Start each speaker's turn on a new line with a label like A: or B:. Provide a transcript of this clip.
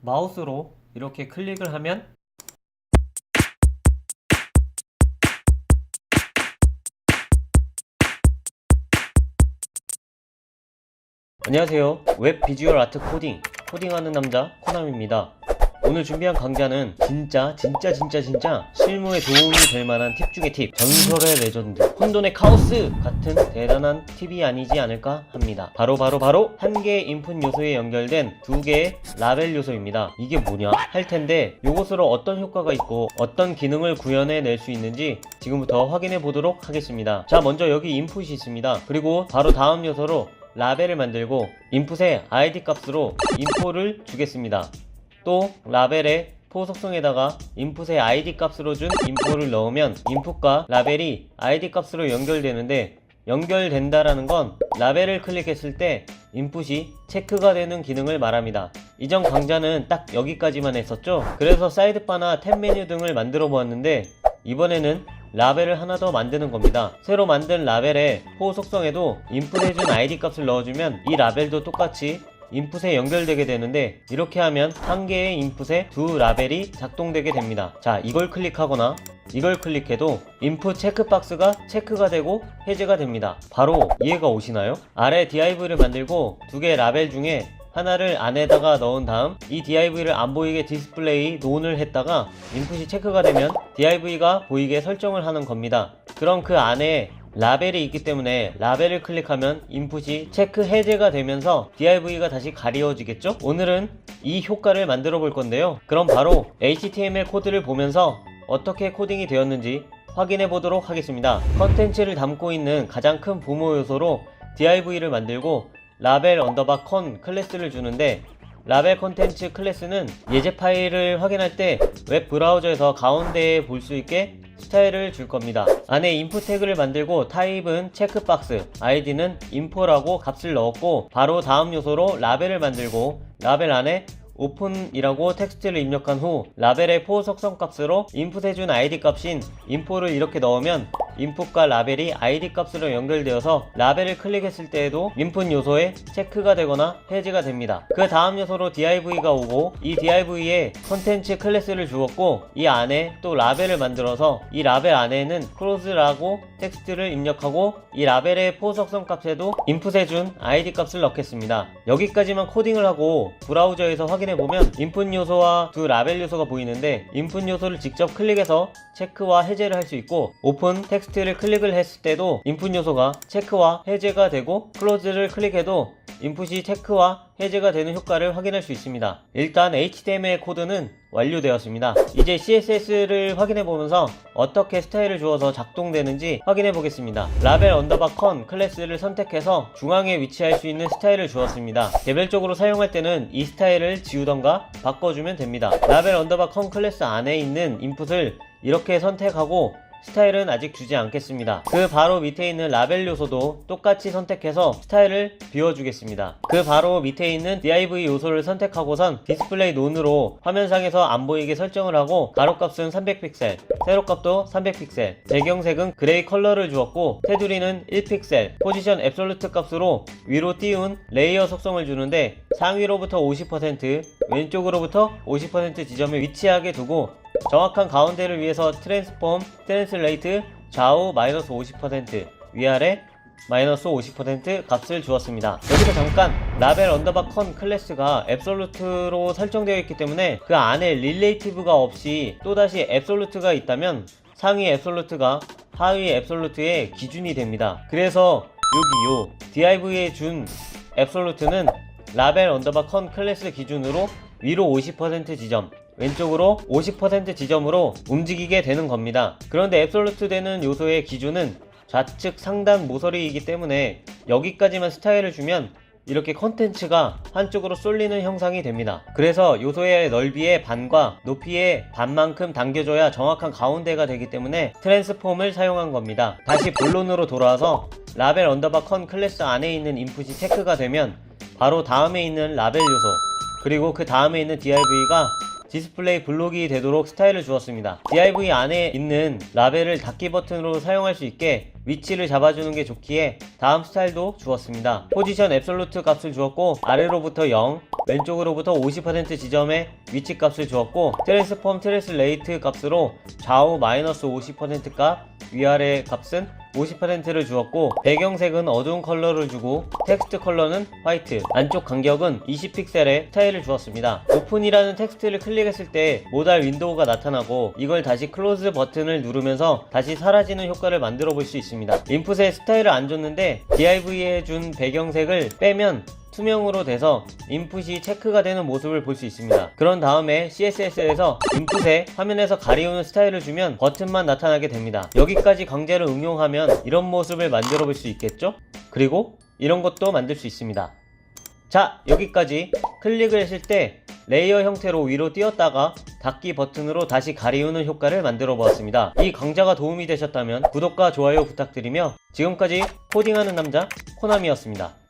A: 마우스로 이렇게 클릭을 하면 안녕하세요. 웹 비주얼 아트 코딩하는 남자 코남입니다. 오늘 준비한 강좌는 진짜 실무에 도움이 될 만한 팁 중의 팁, 전설의 레전드, 혼돈의 카오스 같은 대단한 팁이 아니지 않을까 합니다. 바로 한 개의 인풋 요소에 연결된 두 개의 라벨 요소입니다. 이게 뭐냐 할 텐데, 요것으로 어떤 효과가 있고 어떤 기능을 구현해 낼 수 있는지 지금부터 확인해 보도록 하겠습니다. 자, 먼저 여기 인풋이 있습니다. 그리고 바로 다음 요소로 라벨을 만들고 인풋의 id 값으로 인포를 주겠습니다. 또 라벨의 포 속성에다가 인풋의 id 값으로 준 인포를 넣으면 인풋과 라벨이 id 값으로 연결되는데, 연결된다라는 건 라벨을 클릭했을 때 인풋이 체크가 되는 기능을 말합니다. 이전 강좌는 딱 여기까지만 했었죠. 그래서 사이드바나 탭 메뉴 등을 만들어 보았는데, 이번에는 라벨을 하나 더 만드는 겁니다. 새로 만든 라벨의 포 속성에도 인풋해준 id 값을 넣어주면 이 라벨도 똑같이 인풋에 연결되게 되는데, 이렇게 하면 한 개의 인풋에 두 라벨이 작동되게 됩니다. 자, 이걸 클릭하거나 이걸 클릭해도 인풋 체크박스가 체크가 되고 해제가 됩니다. 바로 이해가 오시나요? 아래 div를 만들고 두 개의 라벨 중에 하나를 안에다가 넣은 다음 이 div를 안 보이게 디스플레이 논을 했다가 인풋이 체크가 되면 div가 보이게 설정을 하는 겁니다. 그럼 그 안에 라벨이 있기 때문에 라벨을 클릭하면 인풋이 체크 해제가 되면서 div가 다시 가려지겠죠? 오늘은 이 효과를 만들어 볼 건데요. 그럼 바로 HTML 코드를 보면서 어떻게 코딩이 되었는지 확인해 보도록 하겠습니다. 컨텐츠를 담고 있는 가장 큰 부모 요소로 div를 만들고 라벨 언더바 컨 클래스를 주는데, 라벨 컨텐츠 클래스는 예제 파일을 확인할 때 웹 브라우저에서 가운데에 볼 수 있게 스타일을 줄 겁니다. 안에 인풋 태그를 만들고 타입은 체크박스, id는 info라고 값을 넣었고, 바로 다음 요소로 라벨을 만들고 라벨 안에 오픈이라고 텍스트를 입력한 후 라벨의 포 속성 값으로 인풋해준 id 값인 info를 이렇게 넣으면 인풋과 라벨이 id 값으로 연결되어서 라벨을 클릭했을 때에도 인풋 요소에 체크가 되거나 해제가 됩니다. 그 다음 요소로 div가 오고, 이 div에 컨텐츠 클래스를 주었고, 이 안에 또 라벨을 만들어서 이 라벨 안에는 close라고 텍스트를 입력하고, 이 라벨의 포 속성 값에도 인풋해준 id 값을 넣겠습니다. 여기까지만 코딩을 하고 브라우저에서 확인해보면 인풋 요소와 두 라벨 요소가 보이는데, 인풋 요소를 직접 클릭해서 체크와 해제를 할 수 있고, 오픈 텍스트를 클릭을 했을 때도 인풋 요소가 체크와 해제가 되고, 클로즈를 클릭해도 인풋이 체크와 해제가 되는 효과를 확인할 수 있습니다. 일단 HTML 코드는 완료되었습니다. 이제 CSS를 확인해보면서 어떻게 스타일을 주어서 작동되는지 확인해보겠습니다. 라벨 언더바 컨 클래스를 선택해서 중앙에 위치할 수 있는 스타일을 주었습니다. 개별적으로 사용할 때는 이 스타일을 지우던가 바꿔주면 됩니다. 라벨 언더바 컨 클래스 안에 있는 인풋을 이렇게 선택하고 스타일은 아직 주지 않겠습니다. 그 바로 밑에 있는 라벨 요소도 똑같이 선택해서 스타일을 비워주겠습니다. 그 바로 밑에 있는 div 요소를 선택하고선 디스플레이 논으로 화면상에서 안 보이게 설정을 하고, 가로값은 300픽셀, 세로값도 300픽셀, 배경색은 그레이 컬러를 주었고, 테두리는 1픽셀, 포지션 앱솔루트 값으로 위로 띄운 레이어 속성을 주는데, 상위로부터 50%, 왼쪽으로부터 50% 지점에 위치하게 두고, 정확한 가운데를 위해서 트랜스폼, 트랜슬레이트, 좌우 마이너스 50%, 위아래 마이너스 50% 값을 주었습니다. 여기서 잠깐, 라벨 언더바 컨 클래스가 앱솔루트로 설정되어 있기 때문에 그 안에 릴레이티브가 없이 또다시 앱솔루트가 있다면 상위 앱솔루트가 하위 앱솔루트의 기준이 됩니다. 그래서 여기 div에 준 앱솔루트는 라벨 언더바 컨 클래스 기준으로 위로 50% 지점, 왼쪽으로 50% 지점으로 움직이게 되는 겁니다. 그런데 앱솔루트 되는 요소의 기준은 좌측 상단 모서리이기 때문에 여기까지만 스타일을 주면 이렇게 컨텐츠가 한쪽으로 쏠리는 형상이 됩니다. 그래서 요소의 넓이의 반과 높이의 반만큼 당겨줘야 정확한 가운데가 되기 때문에 트랜스폼을 사용한 겁니다. 다시 본론으로 돌아와서 라벨 언더바 컨 클래스 안에 있는 인풋이 체크가 되면 바로 다음에 있는 라벨 요소, 그리고 그 다음에 있는 DIV가 디스플레이 블록이 되도록 스타일을 주었습니다. DIV 안에 있는 라벨을 닫기 버튼으로 사용할 수 있게 위치를 잡아주는 게 좋기에 다음 스타일도 주었습니다. 포지션 앱솔루트 값을 주었고 아래로부터 0, 왼쪽으로부터 50% 지점에 위치 값을 주었고 트랜스폼 트랜스레이트 값으로 좌우 마이너스 50% 값, 위아래 값은 50%를 주었고 배경색은 어두운 컬러를 주고 텍스트 컬러는 화이트, 안쪽 간격은 20픽셀의 스타일을 주었습니다. 오픈이라는 텍스트를 클릭했을 때 모달 윈도우가 나타나고 이걸 다시 클로즈 버튼을 누르면서 다시 사라지는 효과를 만들어 볼 수 있습니다. 인풋에 스타일을 안 줬는데 DIV에 준 배경색을 빼면 투명으로 돼서 인풋이 체크가 되는 모습을 볼 수 있습니다. 그런 다음에 CSS에서 인풋에 화면에서 가리우는 스타일을 주면 버튼만 나타나게 됩니다. 여기까지 강제로 응용하면 이런 모습을 만들어 볼 수 있겠죠? 그리고 이런 것도 만들 수 있습니다. 자, 여기까지 클릭을 했을 때 레이어 형태로 위로 띄었다가 닫기 버튼으로 다시 가리우는 효과를 만들어 보았습니다. 이 강좌가 도움이 되셨다면 구독과 좋아요 부탁드리며 지금까지 코딩하는 남자 코나미였습니다.